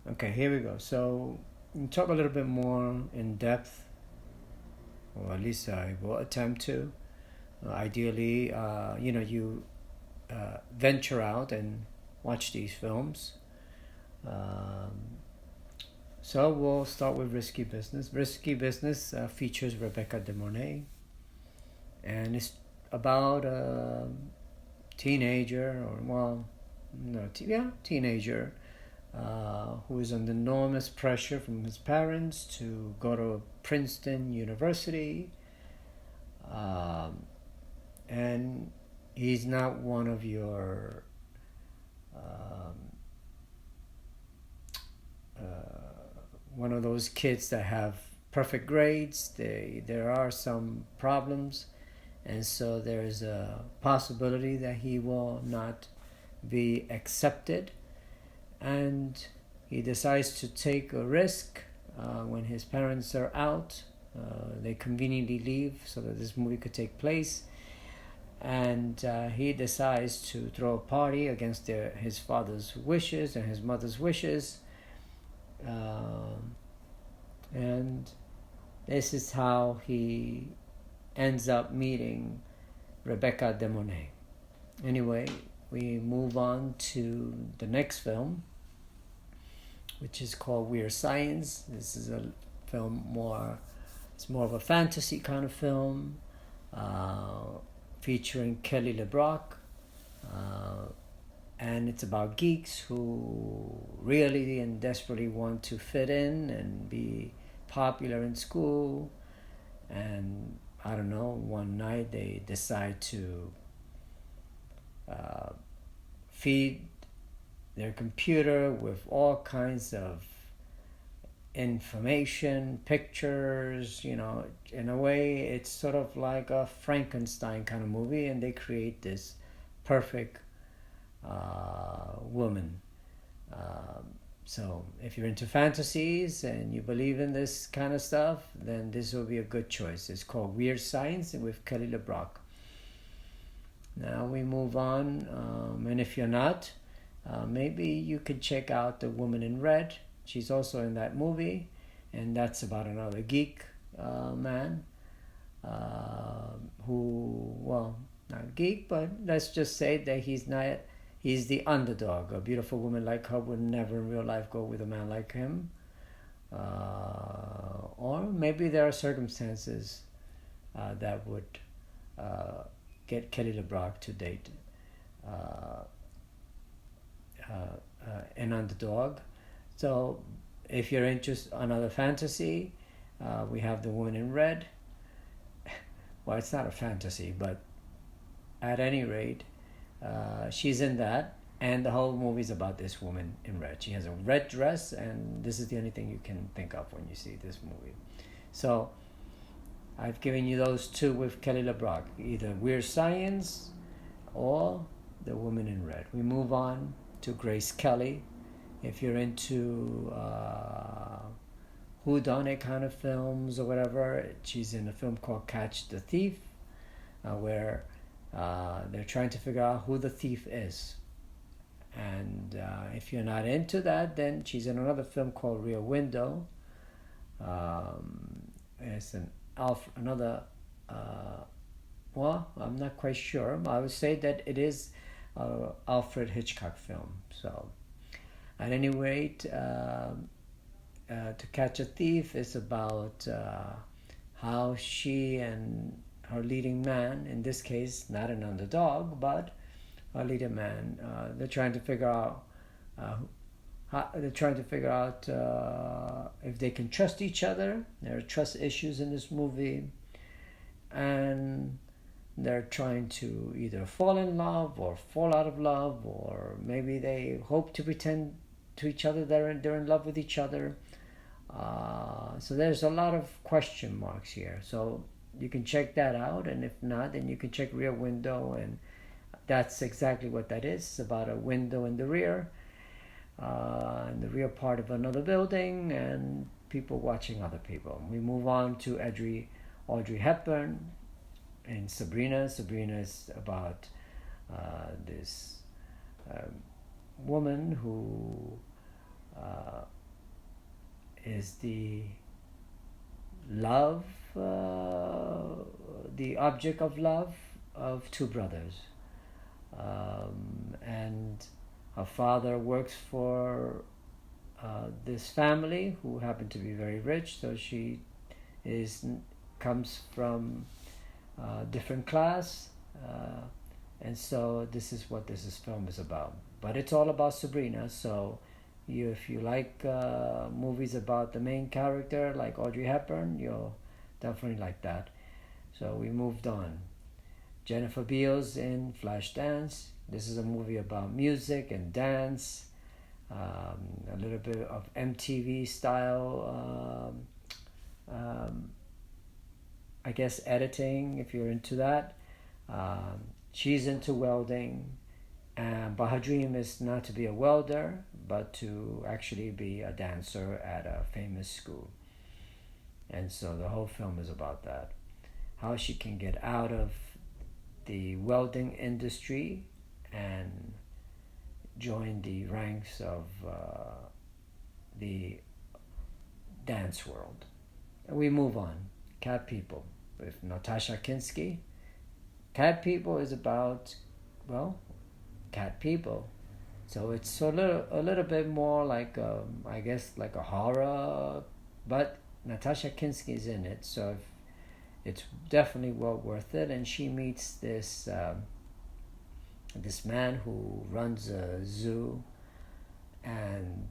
Okay, here we go. So, we talk a little bit more in depth, or at least I will attempt to. Ideally, you venture out and watch these films. Um, so, we'll start with Risky Business. Risky Business features Rebecca De Mornay, and it's about a teenager, or well, no, teenager who is under enormous pressure from his parents to go to Princeton University, um, and he's not one of your um, uh, one of those kids that have perfect grades. There are some problems, and so there's a possibility that he will not be accepted, and he decides to take a risk when his parents are out. They conveniently leave so that this movie could take place, and he decides to throw a party against his father's wishes and his mother's wishes. Um, and this is how he ends up meeting Rebecca De Mornay. Anyway, we move on to the next film, which is called Weird Science. This is a film it's more of a fantasy kind of film, featuring Kelly LeBrock, uh, and it's about geeks who really and desperately want to fit in and be popular in school. And I don't know, one night they decide to uh, feed their computer with all kinds of information, pictures, in a way it's sort of like a Frankenstein kind of movie, and they create this perfect woman. Um, so if you're into fantasies and you believe in this kind of stuff, then this will be a good choice. It's called Weird Science with Kelly LeBrock. Now we move on, and if you're not, maybe you could check out The Woman in Red. She's also in that movie, and that's about another geek man who, well, not geek, but let's just say that he's the underdog. A beautiful woman like her would never in real life go with a man like him. Or maybe there are circumstances that would uh, get Kelly LeBrock to date uh, an underdog. So if you're interested in another fantasy, we have The Woman in Red. Well, it's not a fantasy, but at any rate, she's in that, and the whole movie's about this woman in red. She has a red dress, and this is the only thing you can think of when you see this movie. So I've given you those two with Kelly LeBrock, either Weird Science or The Woman in Red. We move on to Grace Kelly. If you're into whodunit kind of films or whatever, she's in a film called Catch the Thief, where they're trying to figure out who the thief is. And if you're not into that, then she's in another film called Rear Window. It's another, well, I'm not quite sure. I would say that it is an Alfred Hitchcock film. So, at any rate, To Catch a Thief is about how she and her leading man, in this case, not an underdog, but a leading man, they're trying to figure out if they can trust each other. There are trust issues in this movie, and they're trying to either fall in love or fall out of love, or maybe they hope to pretend to each other they're in love with each other. So there's a lot of question marks here. So you can check that out, and if not, then you can check Rear Window, and that's exactly what that is. It's about a window in the rear part of another building, and people watching other people. We move on to Audrey Hepburn and Sabrina. Sabrina is about this woman who is the love, the object of love of two brothers. And her father works for this family who happen to be very rich, so she is comes from different class, and so this is what this film is about. But it's all about Sabrina. So if you like movies about the main character like Audrey Hepburn, you'll definitely like that. So we moved on. Jennifer Beals in Flashdance. This is a movie about music and dance, a little bit of MTV style, I guess editing if you're into that. She's into welding, but her dream is not to be a welder, but to actually be a dancer at a famous school. And so the whole film is about that. How she can get out of the welding industry and join the ranks of the dance world. And we move on. Cat People with Natasha Kinski. Cat People is about, well, cat people. So it's a little bit more like I guess like a horror, but Natasha Kinski is in it, so it's definitely well worth it. And she meets this man who runs a zoo, and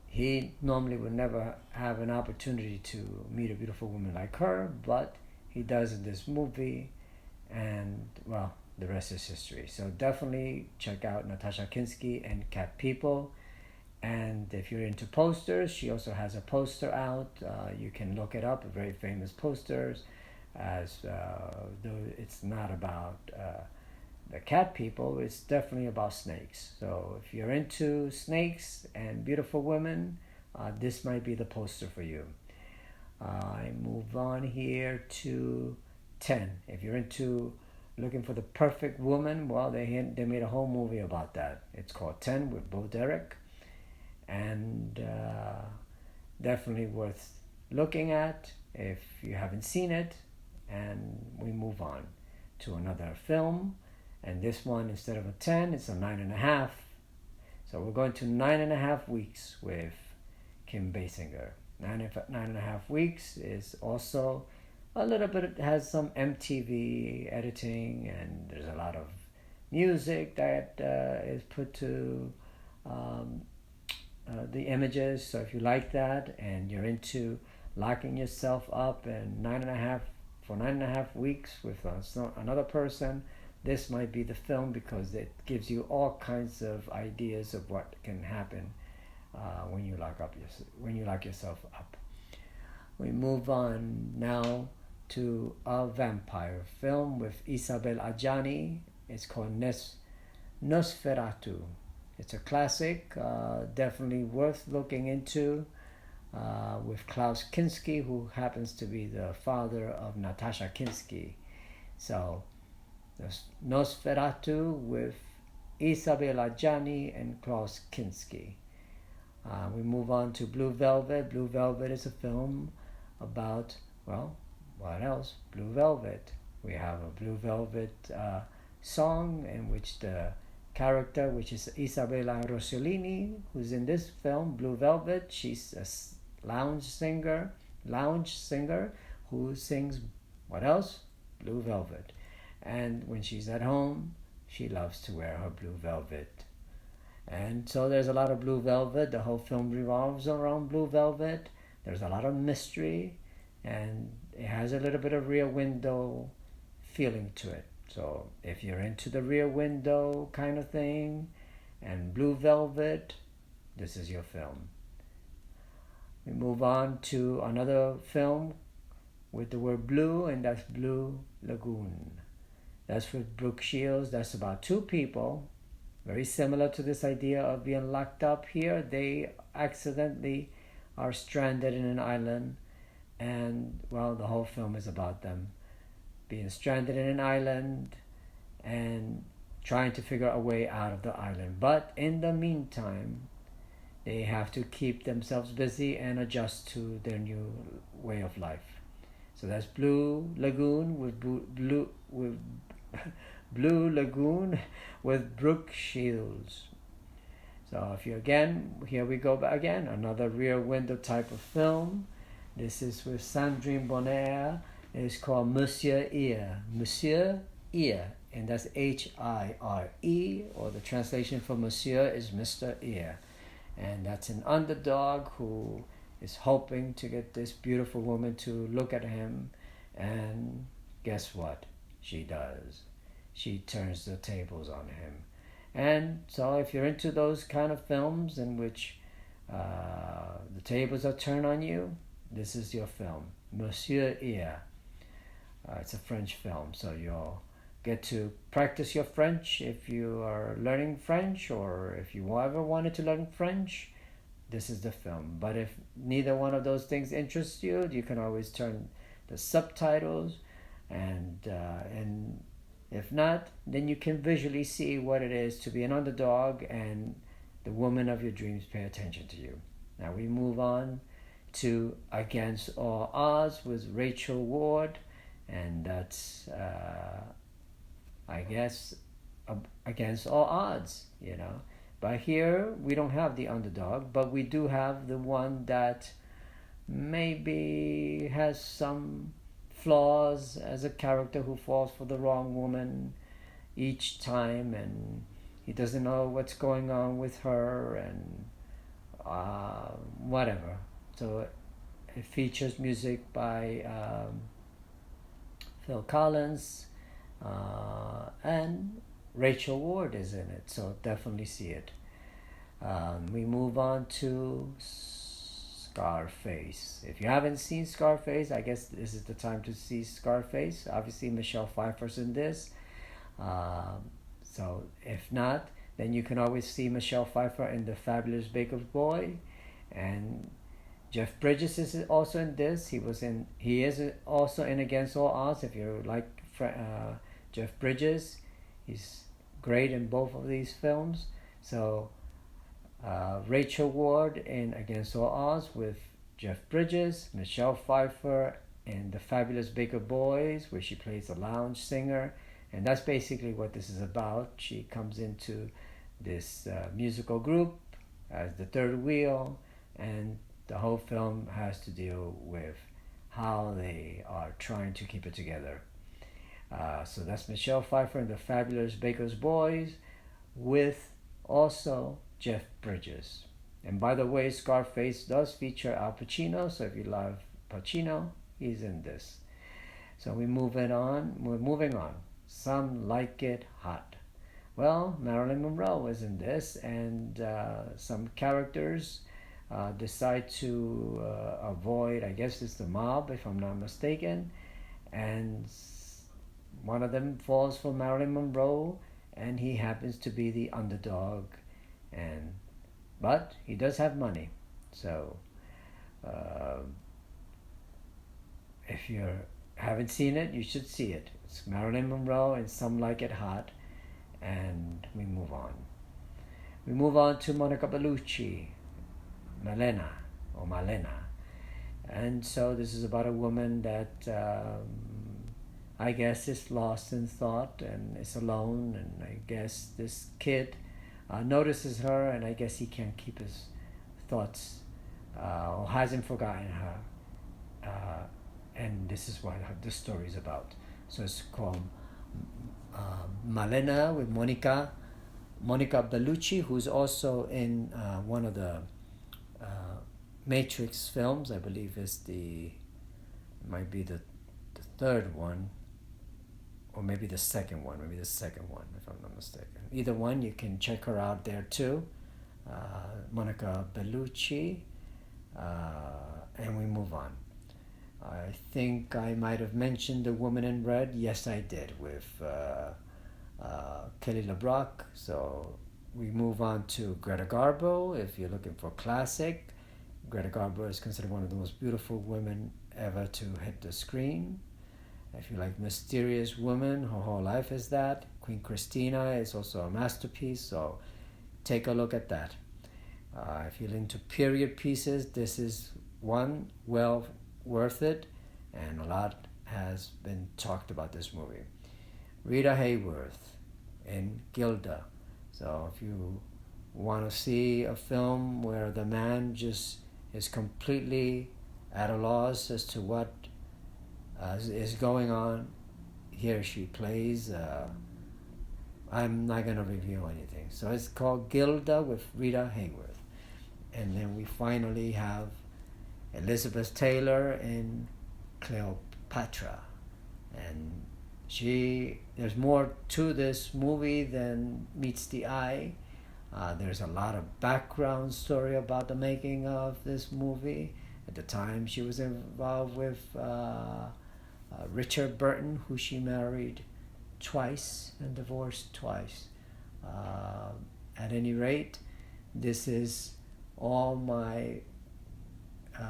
he normally would never have an opportunity to meet a beautiful woman like her, but he does in this movie, and well, the rest is history. So definitely check out Natasha Kinski and Cat People. And if you're into posters, she also has a poster out. You can look it up, very famous posters, as though it's not about the cat people, it's definitely about snakes. So if you're into snakes and beautiful women, this might be the poster for you. I move on here to 10. If you're into looking for the perfect woman, well, they made a whole movie about that. It's called 10 with Bo Derek, and definitely worth looking at if you haven't seen it. And we move on to another film, and this one, instead of a 10, it's a 9.5. So we're going to 9.5 weeks with Kim Basinger. 9.5 weeks is also a little bit, it has some MTV editing, and there's a lot of music that is put to the images. So if you like that and you're into locking yourself up and 9.5 weeks with another person, this might be the film, because it gives you all kinds of ideas of what can happen when you lock yourself up. We move on now to a vampire film with Isabelle Adjani. It's called Nosferatu. It's a classic, definitely worth looking into, with Klaus Kinski, who happens to be the father of Natasha Kinski. So, Nosferatu with Isabelle Adjani and Klaus Kinski. We move on to Blue Velvet. Blue Velvet is a film about, well, what else? Blue Velvet. We have a Blue Velvet song in which the character, which is Isabella Rossellini, who's in this film, Blue Velvet, she's a lounge singer who sings, what else? Blue Velvet. And when she's at home, she loves to wear her blue velvet. And so there's a lot of Blue Velvet. The whole film revolves around Blue Velvet. There's a lot of mystery, and it has a little bit of Rear Window feeling to it. So if you're into the Rear Window kind of thing and Blue Velvet, this is your film. We move on to another film with the word blue, and that's Blue Lagoon. That's with Brooke Shields. That's about two people, very similar to this idea of being locked up here. They accidentally are stranded in an island, and well, the whole film is about them being stranded in an island and trying to figure a way out of the island. But in the meantime, They have to keep themselves busy and adjust to their new way of life. So that's Blue Lagoon with Blue Lagoon with Brooke Shields. So if you again, here we go again, another Rear Window type of film. This is with Sandrine Bonnaire. It's called Monsieur Ear. Monsieur Ear, and that's Hire, or the translation for Monsieur is Mr. Ear. And that's an underdog who is hoping to get this beautiful woman to look at him, and guess what? She does. She turns the tables on him. And so if you're into those kind of films in which the tables are turned on you, this is your film, Monsieur Ear. It's a French film, so you'll get to practice your French if you are learning French, or if you ever wanted to learn French, this is the film. But if neither one of those things interests you, you can always turn the subtitles, and if not, then you can visually see what it is to be an underdog and the woman of your dreams pay attention to you. Now we move on to Against All Odds with Rachel Ward, and that's I guess against all odds, you know. But here we don't have the underdog, but we do have the one that maybe has some flaws as a character who falls for the wrong woman each time, and he doesn't know what's going on with her, and whatever. So it features music by Phil Collins, and Rachel Ward is in it, so definitely see it. We move on to Scarface. If you haven't seen Scarface, I guess this is the time to see Scarface. Obviously Michelle Pfeiffer's in this, so if not, then you can always see Michelle Pfeiffer in The Fabulous Baker's Boy, and Jeff Bridges is also in this. He is also in Against All Odds. If you like Jeff Bridges, he's great in both of these films. So Rachel Ward in Against All Odds with Jeff Bridges, Michelle Pfeiffer in The Fabulous Baker Boys, where she plays a lounge singer, and that's basically what this is about. She comes into this musical group as the third wheel, and the whole film has to deal with how they are trying to keep it together. So that's Michelle Pfeiffer in The Fabulous Baker's Boys with also Jeff Bridges. And by the way, Scarface does feature Al Pacino, so if you love Pacino, he's in this. So we're moving on. Some Like It Hot. Well, Marilyn Monroe is in this, and some characters decide to avoid, I guess it's the mob if I'm not mistaken, and one of them falls for Marilyn Monroe, and he happens to be the underdog, but he does have money. So if you haven't seen it, you should see it. It's Marilyn Monroe and Some Like It Hot, and we move on. We move on to Monica Bellucci, Malena. And so this is about a woman that I guess is lost in thought and is alone, and I guess this kid notices her, and I guess he can't keep his thoughts or hasn't forgotten her, and this is what the story is about. So it's called Malena with Monica Bellucci, who's also in one of the Matrix films. I believe might be the third one, or maybe the second one, if I'm not mistaken. Either one, you can check her out there too, Monica Bellucci, and we move on. I think I might have mentioned The Woman in Red. Yes, I did, with Kelly LeBrock. So we move on to Greta Garbo. If you're looking for classic, Greta Garbo is considered one of the most beautiful women ever to hit the screen. If you like mysterious woman, her whole life is that. Queen Christina is also a masterpiece, so take a look at that. If you're into period pieces, this is one well worth it, and a lot has been talked about this movie. Rita Hayworth in Gilda. So if you want to see a film where the man just is completely at a loss as to what is going on, here she plays. I'm not going to review anything. So it's called Gilda with Rita Hayworth. And then we finally have Elizabeth Taylor in Cleopatra. And there's more to this movie than meets the eye. There's a lot of background story about the making of this movie. At the time, she was involved with Richard Burton, who she married twice and divorced twice. At any rate, this is all my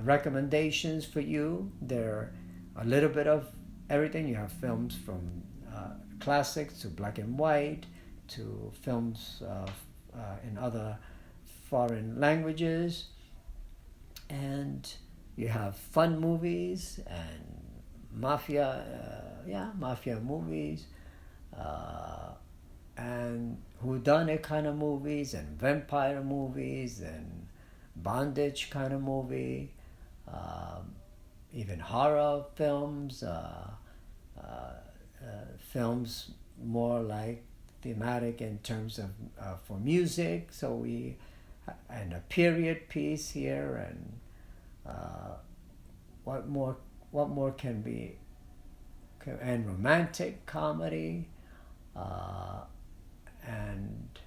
recommendations for you. They're a little bit of everything. You have films from classics to black and white to films in other foreign languages, and you have fun movies and mafia movies, and whodunit kind of movies, and vampire movies, and bondage kind of movie, even horror films, films more like thematic in terms of for music. So and a period piece here, and what more can be, and romantic comedy, and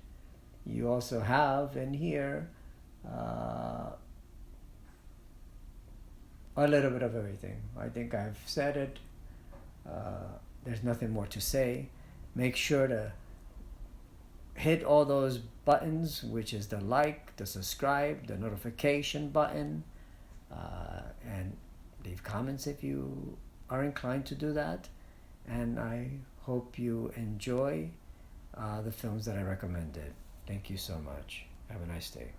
you also have in here a little bit of everything. I think I've said it. There's nothing more to say. Make sure to hit all those buttons, which is the like, the subscribe, the notification button, and leave comments if you are inclined to do that. And I hope you enjoy the films that I recommended. Thank you so much. Have a nice day.